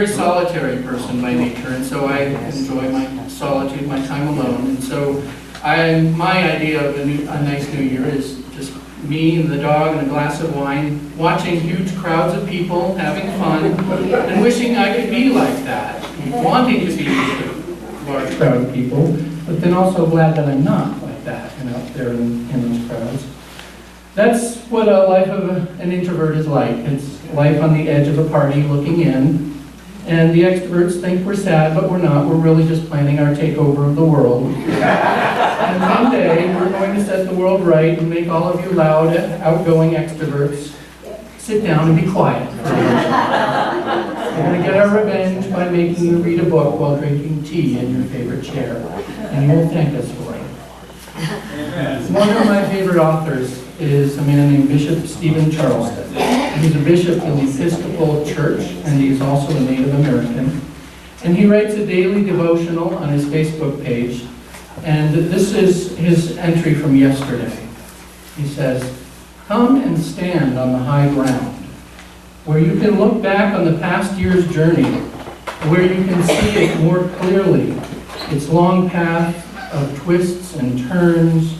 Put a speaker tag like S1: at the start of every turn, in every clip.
S1: very solitary person by nature, and so I enjoy my solitude, my time alone. And so my idea of a nice New Year is just me and the dog and a glass of wine, watching huge crowds of people, having fun, and wishing I could be like that, wanting to be with a large crowd of people, but then also glad that I'm not like that and out there in those crowds. That's what a life of an introvert is like. It's life on the edge of a party looking in. And the extroverts think we're sad, but we're not. We're really just planning our takeover of the world. And one day, we're going to set the world right and make all of you loud, outgoing extroverts sit down and be quiet. We're going to get our revenge by making you read a book while drinking tea in your favorite chair. And you will thank us for it. One of my favorite authors is a man named Bishop Stephen Charleston. He's a bishop in the Episcopal Church, and he's also a Native American. And he writes a daily devotional on his Facebook page, and this is his entry from yesterday. He says, "Come and stand on the high ground, where you can look back on the past year's journey, where you can see it more clearly, its long path of twists and turns,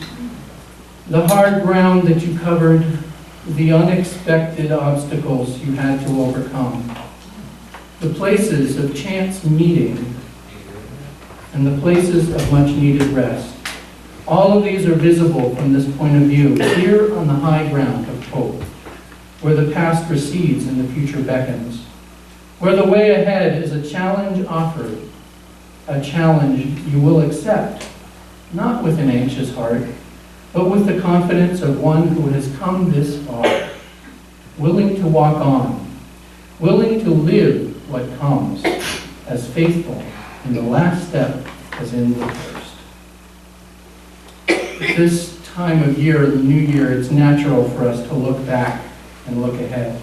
S1: the hard ground that you covered, the unexpected obstacles you had to overcome, the places of chance meeting, and the places of much needed rest. All of these are visible from this point of view, here on the high ground of hope, where the past recedes and the future beckons, where the way ahead is a challenge offered, a challenge you will accept, not with an anxious heart, but with the confidence of one who has come this far, willing to walk on, willing to live what comes, as faithful in the last step as in the first." At this time of year, the new year, it's natural for us to look back and look ahead.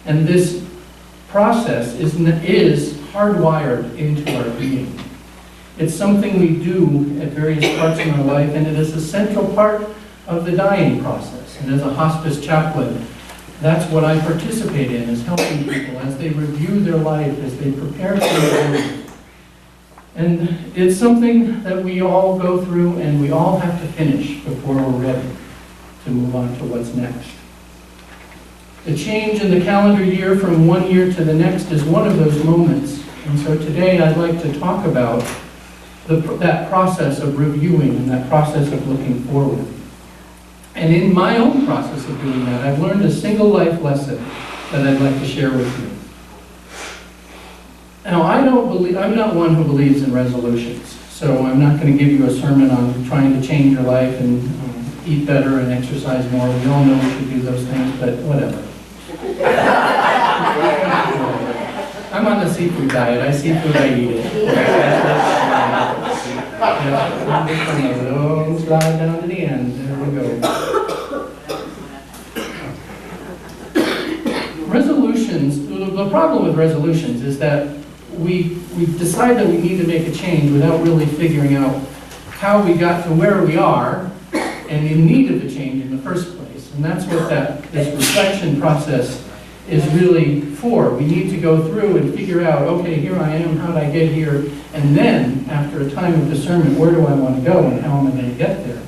S1: And this process is hardwired into our being. It's something we do at various parts in our life, and it is a central part of the dying process. And as a hospice chaplain, that's what I participate in, is helping people as they review their life, as they prepare for their life. And it's something that we all go through, and we all have to finish before we're ready to move on to what's next. The change in the calendar year from one year to the next is one of those moments. And so today I'd like to talk about that process of reviewing and that process of looking forward. And in my own process of doing that, I've learned a single life lesson that I'd like to share with you. Now, I'm not one who believes in resolutions, so I'm not going to give you a sermon on trying to change your life and eat better and exercise more. We all know we should do those things, but whatever. I'm on the seafood diet. I see food, I eat it. Yeah, long slide down to the end. There we go. Resolutions, the problem with resolutions is that we decide that we need to make a change without really figuring out how we got to where we are and in need of the change in the first place. And that's what this reflection process is really for. We need to go through and figure out, okay, here I am, how did I get here? And then, after a time of discernment, where do I want to go and how am I going to get there?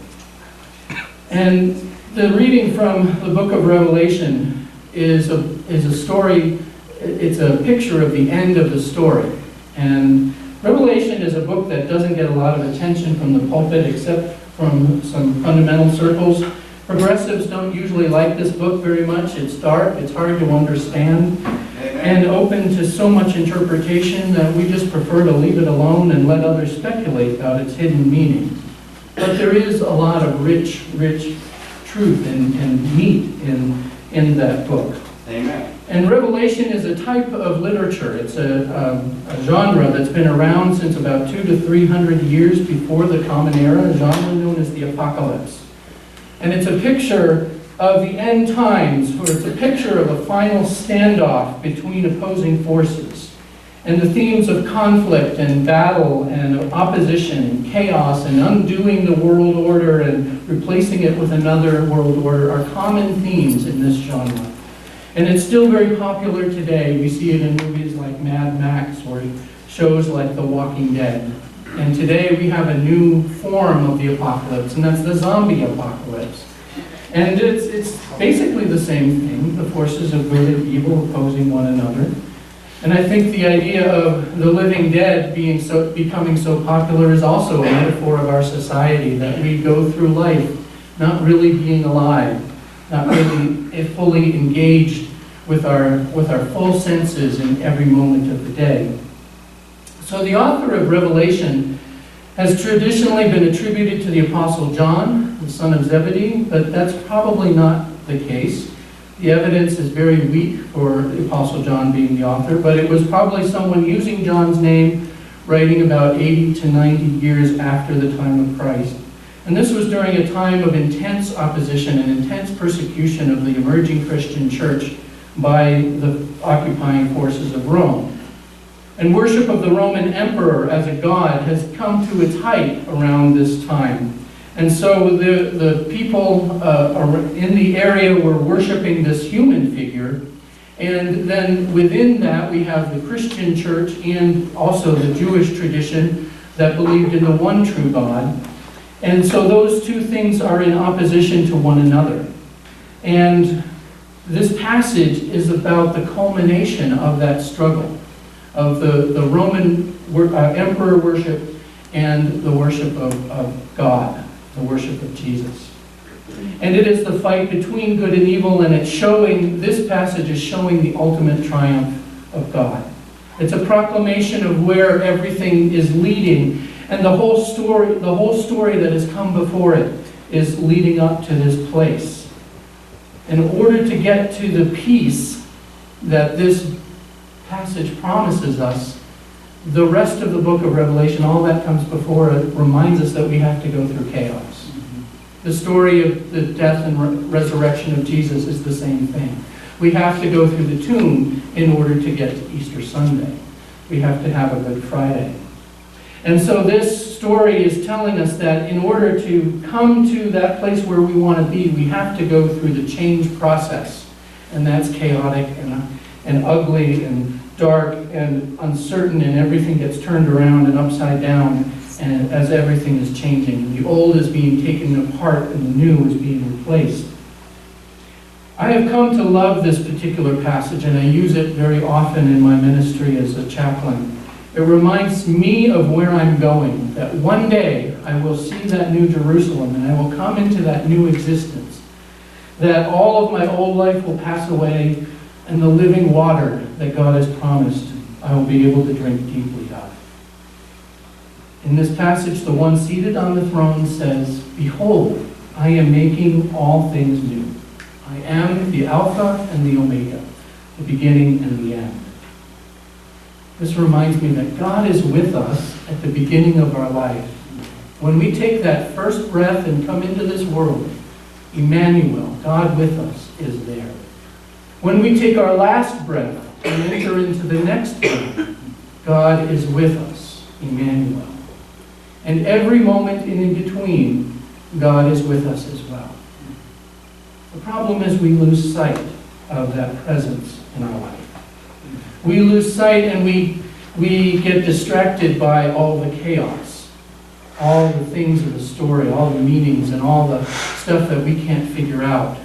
S1: And the reading from the book of Revelation is a story, it's a picture of the end of the story. And Revelation is a book that doesn't get a lot of attention from the pulpit except from some fundamental circles. Progressives don't usually like this book very much. It's dark, it's hard to understand, and open to so much interpretation that we just prefer to leave it alone and let others speculate about its hidden meaning. But there is a lot of rich truth and meat in that book.
S2: Amen.
S1: And Revelation is a type of literature. It's a genre that's been around since about 200 to 300 years before the Common Era, a genre known as the Apocalypse. And it's a picture of the end times, where it's a picture of a final standoff between opposing forces. And the themes of conflict and battle and opposition and chaos and undoing the world order and replacing it with another world order are common themes in this genre. And it's still very popular today. We see it in movies like Mad Max or shows like The Walking Dead. And today we have a new form of the apocalypse, and that's the zombie apocalypse. And it's basically the same thing, the forces of good and evil opposing one another. And I think the idea of the living dead becoming so popular is also a metaphor of our society, that we go through life not really being alive, not really fully engaged with our full senses in every moment of the day. So the author of Revelation has traditionally been attributed to the Apostle John, the son of Zebedee, but that's probably not the case. The evidence is very weak for the Apostle John being the author, but it was probably someone using John's name, writing about 80 to 90 years after the time of Christ. And this was during a time of intense opposition and intense persecution of the emerging Christian church by the occupying forces of Rome. And worship of the Roman emperor as a god has come to its height around this time. And so the people in the area were worshiping this human figure. And then within that we have the Christian church and also the Jewish tradition that believed in the one true God. And so those two things are in opposition to one another. And this passage is about the culmination of that struggle, of the Roman emperor worship and the worship of God, the worship of Jesus. And it is the fight between good and evil, and this passage is showing the ultimate triumph of God. It's a proclamation of where everything is leading, and the whole story that has come before it is leading up to this place. In order to get to the peace that this passage promises us, the rest of the book of Revelation, all that comes before it, reminds us that we have to go through chaos. The story of the death and resurrection of Jesus is the same thing. We have to go through the tomb in order to get to Easter Sunday. We have to have a Good Friday. And so this story is telling us that in order to come to that place where we want to be, we have to go through the change process. And that's chaotic and ugly and dark and uncertain, and everything gets turned around and upside down and as everything is changing. And the old is being taken apart and the new is being replaced. I have come to love this particular passage, and I use it very often in my ministry as a chaplain. It reminds me of where I'm going, that one day I will see that new Jerusalem and I will come into that new existence, that all of my old life will pass away, and the living water that God has promised I will be able to drink deeply of. In this passage, the one seated on the throne says, "Behold, I am making all things new. I am the Alpha and the Omega, the beginning and the end." This reminds me that God is with us at the beginning of our life. When we take that first breath and come into this world, Emmanuel, God with us, is there. When we take our last breath and enter into the next breath, God is with us, Emmanuel. And every moment in between, God is with us as well. The problem is we lose sight of that presence in our life. We lose sight and we get distracted by all the chaos, all the things of the story, all the meanings, and all the stuff that we can't figure out.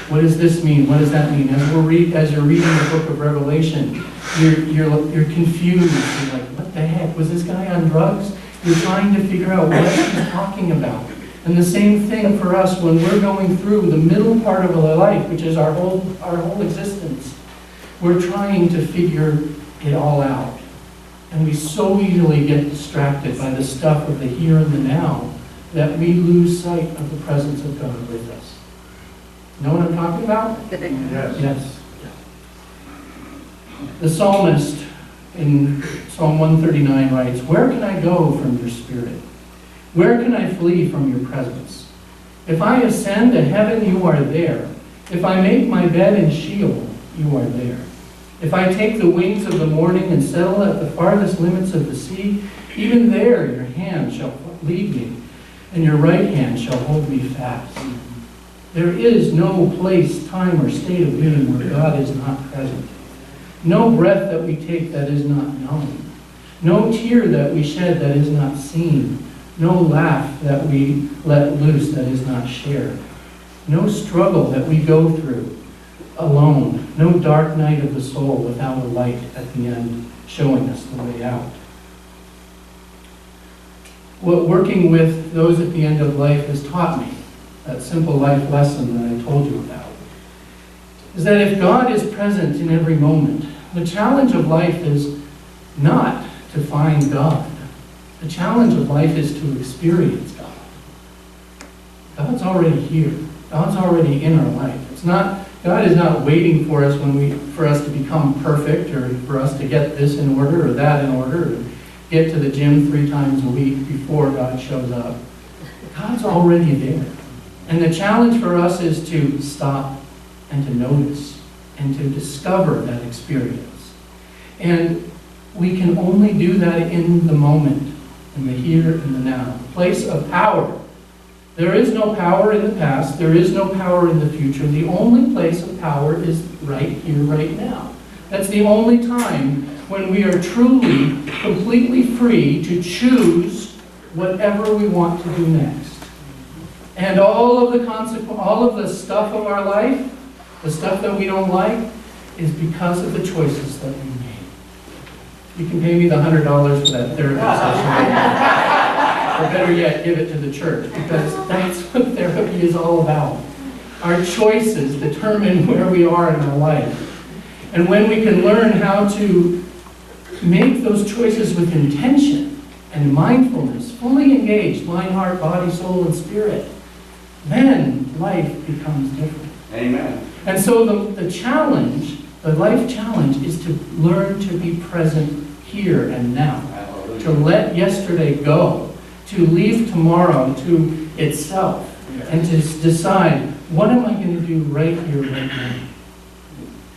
S1: What does this mean? What does that mean? As you're reading the book of Revelation, you're confused. You're like, what the heck? Was this guy on drugs? You're trying to figure out what he's talking about. And the same thing for us when we're going through the middle part of our life, which is our whole existence. We're trying to figure it all out. And we so easily get distracted by the stuff of the here and the now that we lose sight of the presence of God with us. Know what I'm talking about? Yes. The psalmist in Psalm 139 writes, "Where can I go from your spirit? Where can I flee from your presence? If I ascend to heaven, you are there. If I make my bed in Sheol, you are there. If I take the wings of the morning and settle at the farthest limits of the sea, even there your hand shall lead me, and your right hand shall hold me fast." There is no place, time, or state of being where God is not present. No breath that we take that is not known. No tear that we shed that is not seen. No laugh that we let loose that is not shared. No struggle that we go through alone. No dark night of the soul without a light at the end showing us the way out. What working with those at the end of life has taught me, that simple life lesson that I told you about, is that if God is present in every moment, the challenge of life is not to find God. The challenge of life is to experience God. God's already here. God's already in our life. God is not waiting for us for us to become perfect, or for us to get this in order or that in order, or get to the gym 3 times a week before God shows up. God's already there. And the challenge for us is to stop and to notice and to discover that experience. And we can only do that in the moment, in the here and the now. The place of power. There is no power in the past. There is no power in the future. The only place of power is right here, right now. That's the only time when we are truly, completely free to choose whatever we want to do next. And all of the stuff of our life, the stuff that we don't like, is because of the choices that we made. You can pay me the $100 for that therapy session. Or better yet, give it to the church, because that's what therapy is all about. Our choices determine where we are in our life. And when we can learn how to make those choices with intention and mindfulness, fully engaged, mind, heart, body, soul, and spirit, then life becomes different.
S2: Amen.
S1: And so the challenge, the life challenge, is to learn to be present here and now.
S2: Hallelujah.
S1: To let yesterday go. To leave tomorrow to itself. And to decide, what am I going to do right here, right now?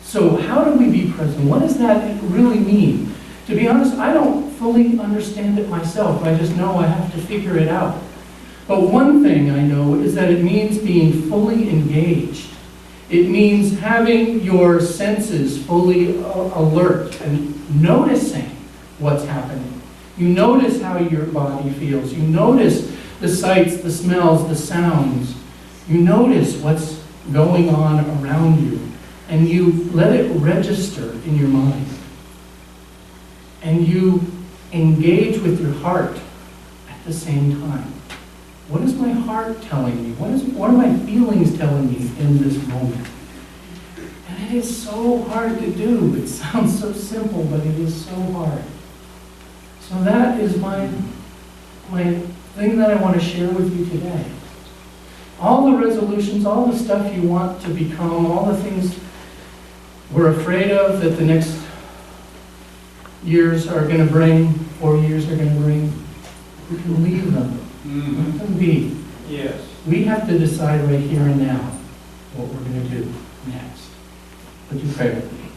S1: So how do we be present? What does that really mean? To be honest, I don't fully understand it myself. I just know I have to figure it out. But one thing I know is that it means being fully engaged. It means having your senses fully alert and noticing what's happening. You notice how your body feels. You notice the sights, the smells, the sounds. You notice what's going on around you. And you let it register in your mind. And you engage with your heart at the same time. What is my heart telling me? What are my feelings telling me in this moment? And it is so hard to do. It sounds so simple, but it is so hard. So that is my thing that I want to share with you today. All the resolutions, all the stuff you want to become, all the things we're afraid of that the next years are going to bring, 4 years are going to bring, we can leave them. Let them be.
S2: Yes.
S1: We have to decide right here and now what we're going to do next. Would you pray with me?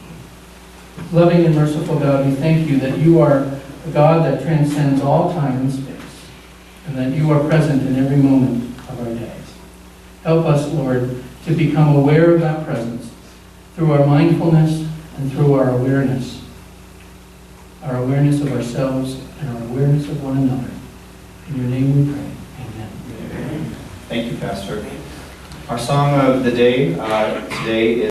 S1: Loving and merciful God, we thank you that you are a God that transcends all time and space, and that you are present in every moment of our days. Help us, Lord, to become aware of that presence through our mindfulness and through our awareness of ourselves and our awareness of one another. In your name we pray. Amen.
S3: Thank you, Pastor. Our song of the day today is